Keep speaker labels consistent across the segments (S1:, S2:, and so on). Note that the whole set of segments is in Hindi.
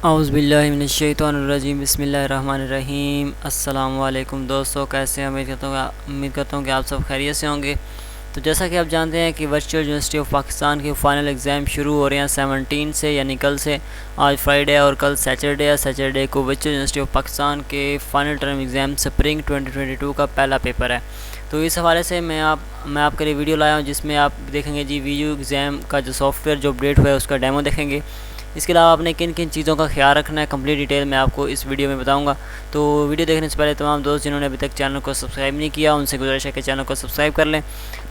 S1: औज़ुबिल्लाहिमिनश्शैतानिर्रजीम बिस्मिल्लाहिर्रहमानिर्रहीम। अस्सलाम वालेकुम दोस्तों, कैसे हैं? उम्मीद करता हूँ कि आप सब खैरियत से होंगे। तो जैसा कि आप जानते हैं कि वर्चुअल यूनिवर्सिटी ऑफ पाकिस्तान के फ़ाइनल एग्ज़ाम शुरू हो रहे हैं 17 से, यानी कल से। आज फ्राइडे और कल सैटरडे है। सैटरडे को वर्चुअल यूनिवर्सिटी ऑफ पाकिस्तान के फ़ाइनल टर्म एग्ज़ाम स्प्रिंग 2022 का पहला पेपर है। तो इस हवाले से मैं आपके लिए वीडियो लाया हूँ, जिसमें आप देखेंगे जी वीयू एग्ज़ाम का जो सॉफ्टवेयर जो अपडेट हुआ है उसका डेमो देखेंगे। इसके अलावा आपने किन किन चीज़ों का ख्याल रखना है, कंप्लीट डिटेल मैं आपको इस वीडियो में बताऊंगा। तो वीडियो देखने से पहले तमाम दोस्त जिन्होंने अभी तक चैनल को सब्सक्राइब नहीं किया, उनसे गुजारिश है कि चैनल को सब्सक्राइब कर लें,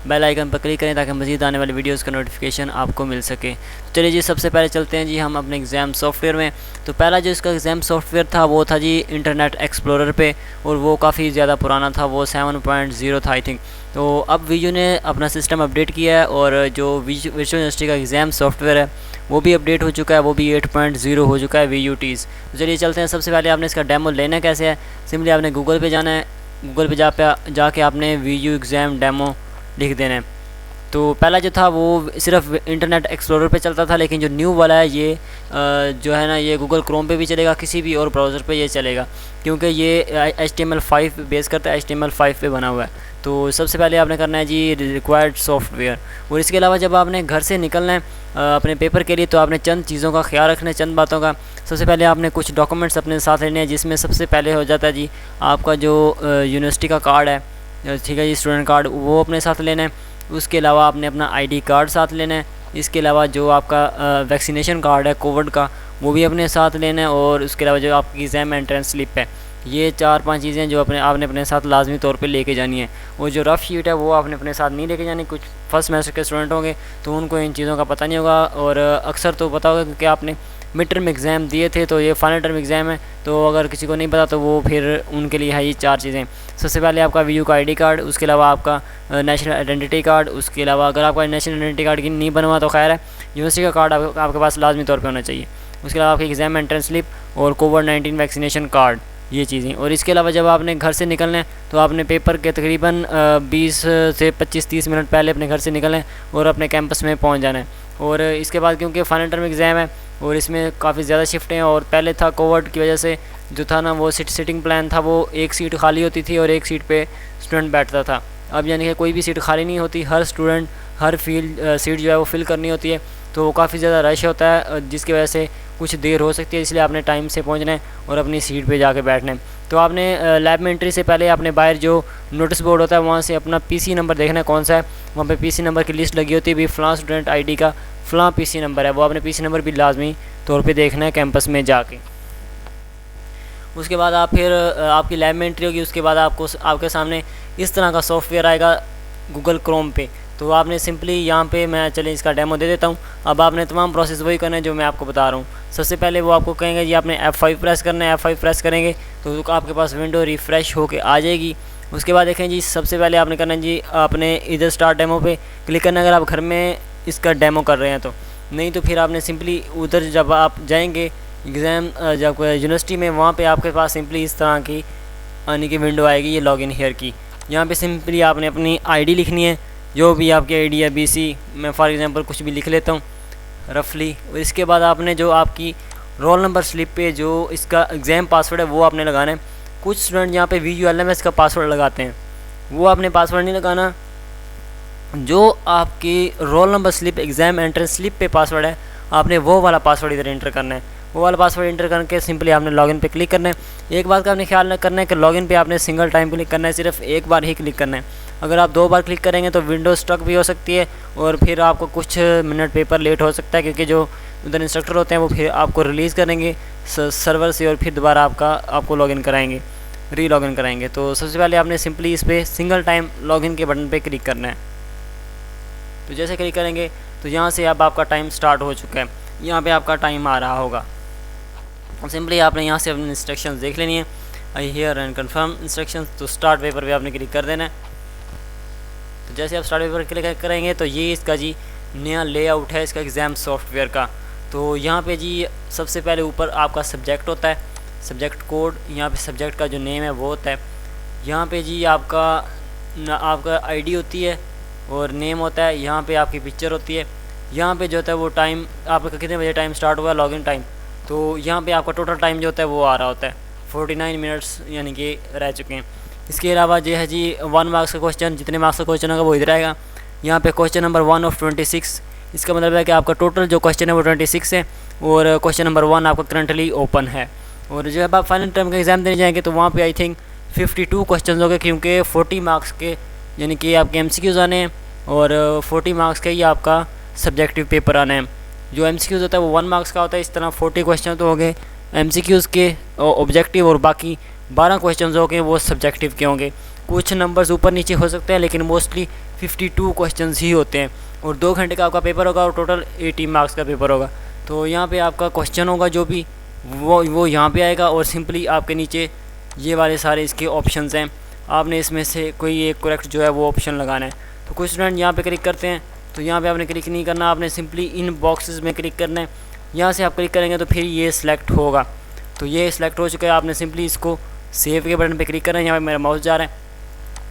S1: बेल आइकन पर क्लिक करें ताकि मज़ीद आने वाली वीडियोज़ का नोटिफिकेशन आपको मिल सके। तो चलिए जी, सबसे पहले चलते हैं जी हम अपने एग्ज़ाम सॉफ्टवेयर में। तो पहला जो इसका एग्ज़ाम सॉफ्टवेयर था वो था जी इंटरनेट एक्सप्लोरर पे, और वो काफ़ी ज़्यादा पुराना था, वो 7.0 था आई थिंक। तो अब वीयू ने अपना सिस्टम अपडेट किया है, और जो वर्चुअल यूनिवर्सिटी का एग्ज़ाम सॉफ्टवेयर है वो भी अपडेट हो चुका है, वो भी 8.0 हो चुका है VUTs। तो चलिए चलते हैं। सबसे पहले आपने इसका डेमो लेना कैसे है, सिंपली आपने गूगल पे जाना है। गूगल पे जाके आपने VU एग्ज़ाम डेमो लिख देना है। तो पहला जो था वो सिर्फ इंटरनेट एक्सप्लोरर पे चलता था, लेकिन जो न्यू वाला है ये जो है ना, ये गूगल क्रोम पे भी चलेगा, किसी भी और ब्राउज़र पे ये चलेगा, क्योंकि ये HTML5 बेस करता है, HTML5 पे बना हुआ है। तो सबसे पहले आपने करना है जी रिक्वायर्ड सॉफ्टवेयर। और इसके अलावा जब आपने घर से निकलना है अपने पेपर के लिए, तो आपने चंद चीज़ों का ख्याल रखना है, चंद बातों का। सबसे पहले आपने कुछ डॉक्यूमेंट्स अपने साथ लेने हैं, जिसमें सबसे पहले हो जाता है जी आपका जो यूनिवर्सिटी का कार्ड है, ठीक है जी, स्टूडेंट कार्ड, वो अपने साथ लेना है। उसके अलावा आपने अपना ID कार्ड साथ लेना है। इसके अलावा जो आपका वैक्सीनेशन कार्ड है कोविड का, वो भी अपने साथ लेना है। और उसके अलावा जो आपकी एग्ज़ाम एंट्रेंस स्लिप है, ये 4-5 चीज़ें जो आपने अपने साथ लाजमी तौर पे लेके जानी है। और जो रफ़ शीट है वो आपने अपने साथ नहीं लेके जानी। कुछ फर्स्ट सेमेस्टर के स्टूडेंट होंगे तो उनको इन चीज़ों का पता नहीं होगा, और अक्सर तो पता होगा क्योंकि आपने मिड टर्म एग्ज़ाम दिए थे, तो ये फाइनल टर्म एग्ज़ाम है। तो अगर किसी को नहीं पता तो वो फिर उनके लिए है ये 4 चीज़ें। सबसे पहले आपका VU का ID कार्ड, उसके अलावा आपका नेशनल आइडेंटिटी कार्ड, उसके अलावा अगर आपका नेशनल आइडेंटिटी कार्ड की नहीं बनवा तो खैर है, यूनिवर्सिटी का कार्ड आपके पास लाजमी तौर पर होना चाहिए। उसके अलावा आपकी एग्ज़ाम एंट्रेंस स्लिप और कोविड-19 वैक्सीनेशन कार्ड, ये चीज़ें। और इसके अलावा जब आपने घर से निकलना है तो आपने पेपर के तकरीबन 20 से 25-30 मिनट पहले अपने घर से निकलना है और अपने कैंपस में पहुंच जाना है। और इसके बाद क्योंकि फाइनल टर्म एग्ज़ाम है और इसमें काफ़ी ज़्यादा शिफ्टें हैं, और पहले था कोविड की वजह से जो था ना, वो सिटिंग प्लान था, वो एक सीट खाली होती थी और एक सीट पे स्टूडेंट बैठता था। अब यानी कि कोई भी सीट खाली नहीं होती, हर स्टूडेंट हर सीट जो है वो फिल करनी होती है। तो वो काफ़ी ज़्यादा रश होता है, जिसकी वजह से कुछ देर हो सकती है, इसलिए आपने टाइम से पहुंचना है और अपनी सीट पे जाके बैठना है। तो आपने लैब में एंट्री से पहले आपने बाहर जो नोटिस बोर्ड होता है वहाँ से अपना PC नंबर देखना है कौन सा है। वहाँ पे PC नंबर की लिस्ट लगी होती है, भी फ़लाँ स्टूडेंट ID का फ़लाँ PC नंबर है, वो आपने PC नंबर भी लाजमी तौर पे देखना है कैंपस में जाके। उसके बाद आप फिर आपकी लैब में एंट्री होगी। उसके बाद आपके सामने इस तरह का सॉफ्टवेयर आएगा गूगल क्रोम पे। तो आपने सिंपली यहाँ पे, मैं चले इसका डेमो दे देता हूँ। अब आपने तमाम प्रोसेस वही करना है जो मैं आपको बता रहा हूँ। सबसे पहले वो आपको कहेंगे जी आपने F5 प्रेस करना है। F5 प्रेस करेंगे तो आपके पास विंडो रिफ़्रेश होके आ जाएगी। उसके बाद देखें जी, सबसे पहले आपने करना है जी आपने इधर स्टार्ट डेमो पे क्लिक करना है, अगर आप घर में इसका डेमो कर रहे हैं तो। नहीं तो फिर आपने सिंपली उधर जब आप जाएंगे एग्ज़ाम जब यूनिवर्सिटी में, वहाँ पे आपके पास सिंपली इस तरह की आने की विंडो आएगी, ये लॉगिन हियर की। यहाँ पे सिंपली आपने अपनी ID लिखनी है, जो भी आपकी ID है, BC, मैं फॉर एग्ज़ाम्पल कुछ भी लिख लेता हूँ रफली। और इसके बाद आपने जो आपकी रोल नंबर स्लिप पे जो इसका एग्ज़ाम पासवर्ड है वो आपने लगाना है। कुछ स्टूडेंट यहाँ पे VULMS का पासवर्ड लगाते हैं, वो आपने पासवर्ड नहीं लगाना। जो आपकी roll number slip, exam entrance slip पे पासवर्ड है, आपने वो वाला पासवर्ड इधर एंटर करना है। वो वाला पासवर्ड इंटर करके सिंपली आपने लॉगिन पे क्लिक करना है। एक बात का आपने ख्याल करना है कि लॉगिन पे आपने सिंगल टाइम क्लिक करना है, सिर्फ एक बार ही क्लिक करना है। अगर आप 2 बार क्लिक करेंगे तो विंडो स्टक भी हो सकती है, और फिर आपको कुछ मिनट पेपर लेट हो सकता है, क्योंकि जो उधर इंस्ट्रक्टर होते हैं वो फिर आपको रिलीज़ करेंगे सर्वर से और फिर दोबारा आपको लॉगिन कराएंगे, री लॉगिन कराएंगे। तो सबसे पहले आपने सिंपली इस पर सिंगल टाइम लॉगिन के बटन पर क्लिक करना है। तो जैसे क्लिक करेंगे तो यहाँ से अब आपका टाइम स्टार्ट हो चुका है, यहाँ पर आपका टाइम आ रहा होगा। सिंपली आपने यहाँ से अपनी इंस्ट्रक्शंस देख लेनी है, I hear and confirm instructions. तो स्टार्ट पेपर पे आपने क्लिक कर देना है। तो जैसे आप स्टार्ट पेपर क्लिक करेंगे तो ये इसका जी नया लेआउट है इसका एग्ज़ाम सॉफ्टवेयर का। तो यहाँ पे जी सबसे पहले ऊपर आपका सब्जेक्ट होता है, सब्जेक्ट कोड, यहाँ पे सब्जेक्ट का जो नेम है वो होता है। यहाँ पे जी आपका ID होती है और नेम होता है। यहाँ पे आपकी पिक्चर होती है। यहाँ पे जो होता है वो टाइम आपका कितने बजे टाइम स्टार्ट हुआ, लॉगिन टाइम, तो यहाँ पे आपका टोटल टाइम जो होता है वो आ रहा होता है 49 मिनट्स यानी कि रह चुके हैं। इसके अलावा जो है जी 1 मार्क्स का क्वेश्चन, जितने मार्क्स का क्वेश्चन होगा वो इधर आएगा। यहाँ पे क्वेश्चन नंबर 1 ऑफ 26, इसका मतलब है कि आपका टोटल जो क्वेश्चन है वो 26 है और क्वेश्चन नंबर 1 आपका करंटली ओपन है। और जब आप फाइनल टर्म का एग्ज़ाम देने जाएंगे तो वहाँ पे आई थिंक 52 क्वेश्चन हो गए, क्योंकि 40 मार्क्स के यानी कि आपके MCQs आने हैं और 40 मार्क्स के ही आपका सब्जेक्टिव पेपर आने हैं। जो MCQs होता है वो 1 मार्क्स का होता है। इस तरह 40 क्वेश्चन तो हो गए MCQs के ऑब्जेक्टिव और बाकी 12 क्वेश्चन हो गए वो सब्जेक्टिव के होंगे। कुछ नंबर्स ऊपर नीचे हो सकते हैं लेकिन मोस्टली 52 क्वेश्चन ही होते हैं और 2 घंटे का आपका पेपर होगा और टोटल 80 मार्क्स का पेपर होगा। तो यहाँ पे आपका क्वेश्चन होगा जो भी वो यहाँ पे आएगा और सिंपली आपके नीचे ये वाले सारे इसके ऑप्शंस हैं, आपने इसमें से कोई एक करेक्ट जो है वो ऑप्शन लगाना है। तो कुछ स्टूडेंट यहाँ पे क्लिक करते हैं तो यहाँ पे आपने क्लिक नहीं करना, आपने सिंपली इन बॉक्सेस में क्लिक करना है। यहाँ से आप क्लिक करेंगे तो फिर ये सिलेक्ट होगा। तो ये सिलेक्ट हो चुका है, आपने सिंपली इसको सेव के बटन पे क्लिक करना है। यहाँ पे मेरा माउस जा रहा है,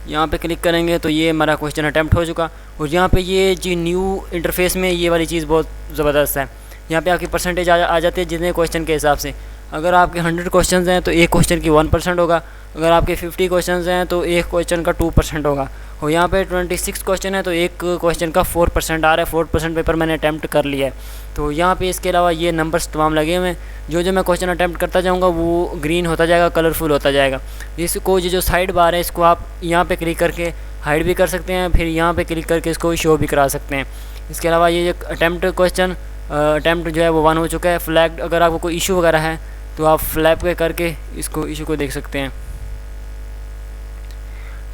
S1: यहाँ पे क्लिक करेंगे तो ये हमारा क्वेश्चन अटैम्प्ट हो चुका। और यहाँ पे ये जी न्यू इंटरफेस में ये वाली चीज़ बहुत ज़बरदस्त है। यहाँ पे आपकी परसेंटेज आ जाती है जितने क्वेश्चन के हिसाब से। अगर आपके 100 क्वेश्चन हैं तो एक क्वेश्चन की 1% होगा, अगर आपके 50 क्वेश्चन हैं तो एक क्वेश्चन का 2% होगा। और यहाँ पे 26 क्वेश्चन है तो एक क्वेश्चन का 4% आ रहा है। 4% पेपर मैंने अटैम्प्ट कर लिया है। तो यहाँ पे इसके अलावा ये नंबर्स तमाम लगे हुए हैं। जो मैं क्वेश्चन अटैम्प्ट करता जाऊँगा वो ग्रीन होता जाएगा, कलरफुल होता जाएगा। इसको ये जो साइड बार है इसको आप यहाँ पे क्लिक करके हाइड भी कर सकते हैं, फिर यहाँ पे क्लिक करके इसको शो भी करा सकते हैं। इसके अलावा ये जो अटैम्प्ट जो है वो 1 हो चुका है। फ्लैग अगर आपको कोई इशू वगैरह है तो आप फ्लैग पे करके इसको इशू को देख सकते हैं।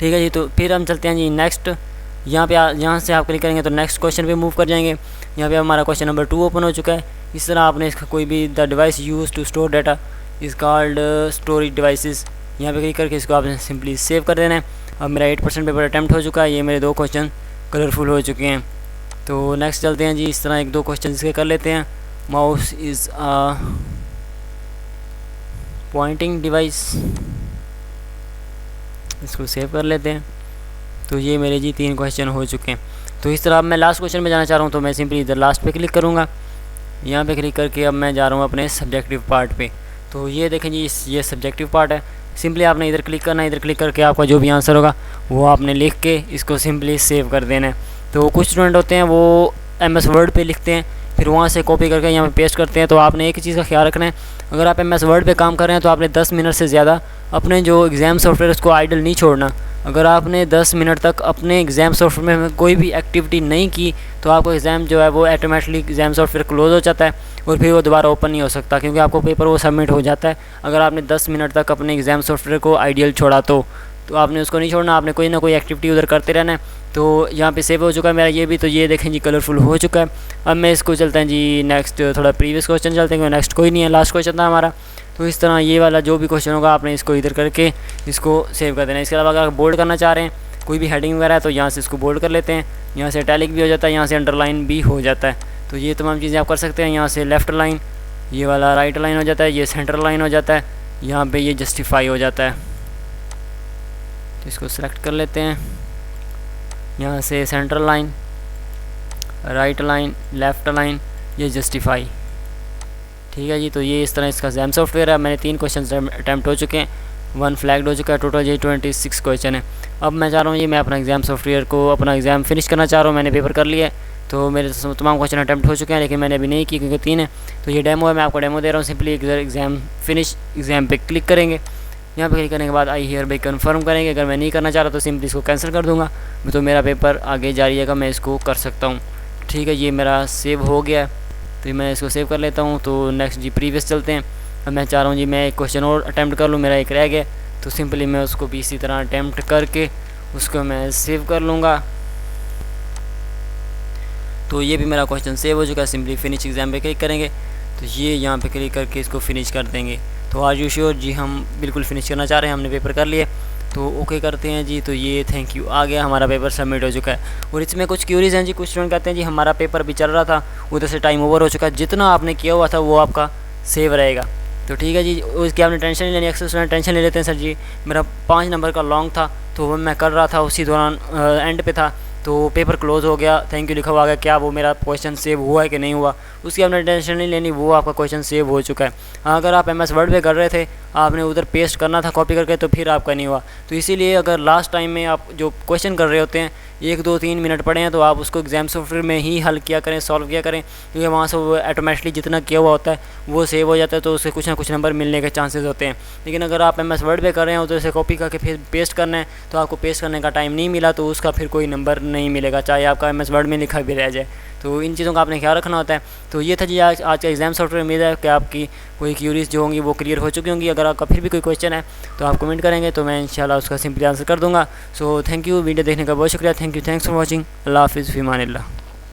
S1: ठीक है जी, तो फिर हम चलते हैं जी नेक्स्ट। यहाँ से आप क्लिक करेंगे तो नेक्स्ट क्वेश्चन पे मूव कर जाएंगे। यहाँ पे हमारा क्वेश्चन नंबर 2 ओपन हो चुका है। इस तरह आपने इसका कोई भी the device use to store data is called storage devices, यहाँ पे क्लिक करके इसको आपने सिंपली सेव कर देना है। अब मेरा 8% पेपर अटैम्प्ट हो चुका है। ये मेरे 2 क्वेश्चन कलरफुल हो चुके हैं। तो नेक्स्ट चलते हैं जी, इस तरह 1-2 क्वेश्चन इसके कर लेते हैं। माउस इज़ पॉइंटिंग डिवाइस, इसको सेव कर लेते हैं। तो ये मेरे जी 3 क्वेश्चन हो चुके हैं। तो इस तरह अब मैं लास्ट क्वेश्चन में जाना चाह रहा हूँ तो मैं सिंपली इधर लास्ट पे क्लिक करूँगा। यहाँ पे क्लिक करके अब मैं जा रहा हूँ अपने सब्जेक्टिव पार्ट पे। तो ये देखें जी ये सब्जेक्टिव पार्ट है। सिंपली आपने इधर क्लिक करना है, इधर क्लिक करके आपका जो भी आंसर होगा वो आपने लिख के इसको सिंपली सेव कर देना है। तो कुछ स्टूडेंट होते हैं वो MS वर्ड पे लिखते हैं, फिर वहाँ से कॉपी करके यहाँ पे पेस्ट करते हैं। तो आपने एक चीज़ का ख्याल रखना है, अगर आप MS वर्ड पे काम कर रहे हैं तो आपने 10 मिनट से ज़्यादा अपने जो एग्ज़ाम सॉफ्टवेयर उसको आइडल नहीं छोड़ना। अगर आपने 10 मिनट तक अपने एग्ज़ाम सॉफ्टवेयर में कोई भी एक्टिविटी नहीं की तो आपको एग्ज़ाम जो है वो ऑटोमेटिकली एग्ज़ाम सॉफ्टवेयर क्लोज हो जाता है और फिर वो दोबारा ओपन नहीं हो सकता, क्योंकि आपको पेपर वो सबमिट हो जाता है। अगर आपने 10 मिनट तक अपने एग्ज़ाम सॉफ्टवेयर को आइडियल छोड़ा तो आपने उसको नहीं छोड़ना, आपने कोई ना कोई एक्टिविटी उधर करते रहना है। तो यहाँ पे सेव हो चुका है मेरा ये भी। तो ये देखें जी कलरफुल हो चुका है। अब मैं इसको चलते हैं जी नेक्स्ट, थोड़ा प्रीवियस क्वेश्चन चलते हैं, नेक्स्ट कोई नहीं है, लास्ट क्वेश्चन था हमारा। तो इस तरह ये वाला जो भी क्वेश्चन होगा आपने इसको इधर करके इसको सेव कर देना है। इसके अलावा अगर बोल्ड करना चाह रहे हैं कोई भी हेडिंग वगैरह है तो यहाँ से इसको बोल्ड कर लेते हैं, यहाँ से इटैलिक भी हो जाता है, यहाँ से अंडरलाइन भी हो जाता है। तो ये तमाम चीज़ें आप कर सकते हैं। यहाँ से लेफ़्ट लाइन, ये वाला राइट लाइन हो जाता है, ये सेंटर लाइन हो जाता है, यहाँ पे ये जस्टिफाई हो जाता है। तो इसको सेलेक्ट कर लेते हैं, यहाँ से centre line, right line, left line, ये जस्टिफाई। ठीक है जी, तो ये इस तरह इसका एग्जाम सॉफ्टवेयर है। मैंने 3 क्वेश्चन अटैम्प्ट हो चुके हैं, 1 फ्लैग्ड हो चुका है, टोटल ये 26 क्वेश्चन है। अब मैं चाह रहा हूँ ये मैं अपना एग्ज़ाम सॉफ्टवेयर को अपना एग्ज़ाम फिनिश करना चाह रहा हूँ। मैंने पेपर कर लिया है, तो मेरे तमाम क्वेश्चन अटैम्प्ट हो चुके हैं, लेकिन मैंने अभी नहीं की क्योंकि 3 है। तो ये डेमो है, मैं आपको डेमो दे रहा हूँ। सिंपली एग्ज़ाम फिनिश, एग्ज़ाम पे क्लिक करेंगे। यहाँ पे क्लिक करने के बाद आई हियर बाय कन्फर्म करेंगे। अगर मैं नहीं करना चाह रहा तो सिंपली इसको कैंसिल कर दूँगा, तो मेरा पेपर आगे जारी है, मैं इसको कर सकता हूँ। ठीक है, ये मेरा सेव हो गया है, तो मैं इसको सेव कर लेता हूँ। तो नेक्स्ट जी प्रीवियस चलते हैं। अब मैं चाह रहा हूँ जी मैं एक क्वेश्चन और अटैम्प्ट कर लूँ, मेरा एक रह गया, तो सिंपली मैं उसको भी इसी तरह अटैम्प्ट करके उसको मैं सेव कर लूँगा। तो ये भी मेरा क्वेश्चन सेव हो चुका है। सिंपली फिनिश एग्ज़ाम पे क्लिक करेंगे, तो ये यहाँ पे क्लिक करके इसको फिनिश कर देंगे। तो आर यू श्योर जी, हम बिल्कुल फिनिश करना चाह रहे हैं, हमने पेपर कर लिए, तो ओके करते हैं जी। तो ये थैंक यू आ गया, हमारा पेपर सबमिट हो चुका है। और इसमें कुछ क्यूरीज हैं जी, कुछ स्टूडेंट कहते हैं जी हमारा पेपर भी चल रहा था, उधर से टाइम ओवर हो चुका है, जितना आपने किया हुआ था वो आपका सेव रहेगा। तो ठीक है जी, उसकी आपने टेंशन नहीं लेनी। अक्सर स्टूडेंट टेंशन ले लेते हैं, सर जी मेरा 5 नंबर का लॉन्ग था तो वो मैं कर रहा था, उसी दौरान एंड पे था, तो पेपर क्लोज़ हो गया, थैंक यू लिखा हुआ आ गया, क्या वो मेरा क्वेश्चन सेव हुआ है कि नहीं हुआ, उसकी आपने टेंशन नहीं लेनी, वो आपका क्वेश्चन सेव हो चुका है। अगर आप MS वर्ड पे कर रहे थे, आपने उधर पेस्ट करना था कॉपी करके, तो फिर आपका नहीं हुआ। तो इसीलिए अगर लास्ट टाइम में आप जो क्वेश्चन कर रहे होते हैं 1 2 3 मिनट पड़े हैं, तो आप उसको एग्ज़ाम सॉफ्टवेयर में ही हल किया करें, सॉल्व किया करें, क्योंकि वहाँ से वो ऑटोमेटिकली जितना किया हुआ होता है वो सेव हो जाता है, तो उससे कुछ ना कुछ नंबर मिलने के चांसेस होते हैं। लेकिन अगर आप MS वर्ड पे कर रहे हैं उधर से कॉपी करके फिर पेस्ट करना है, तो आपको पेस्ट करने का टाइम नहीं मिला, तो उसका फिर कोई नंबर नहीं मिलेगा, चाहे आपका MS वर्ड में लिखा भी रह जाए। तो इन चीज़ों का आपने ख्याल रखना होता है। तो ये था जी आज का एग्ज़ाम सॉफ्टवेयर। उम्मीद है कि आपकी कोई क्यूरीज जो होंगी वो क्लियर हो चुकी होंगी। अगर आपका फिर भी कोई क्वेश्चन है तो आप कमेंट करेंगे, तो मैं इंशाल्लाह उसका सिंपली आंसर कर दूँगा। सो थैंक यू, वीडियो देखने का बहुत शुक्रिया। Thanks for watching. अल्लाह हाफ़िज़, फ़ी अमान अल्लाह।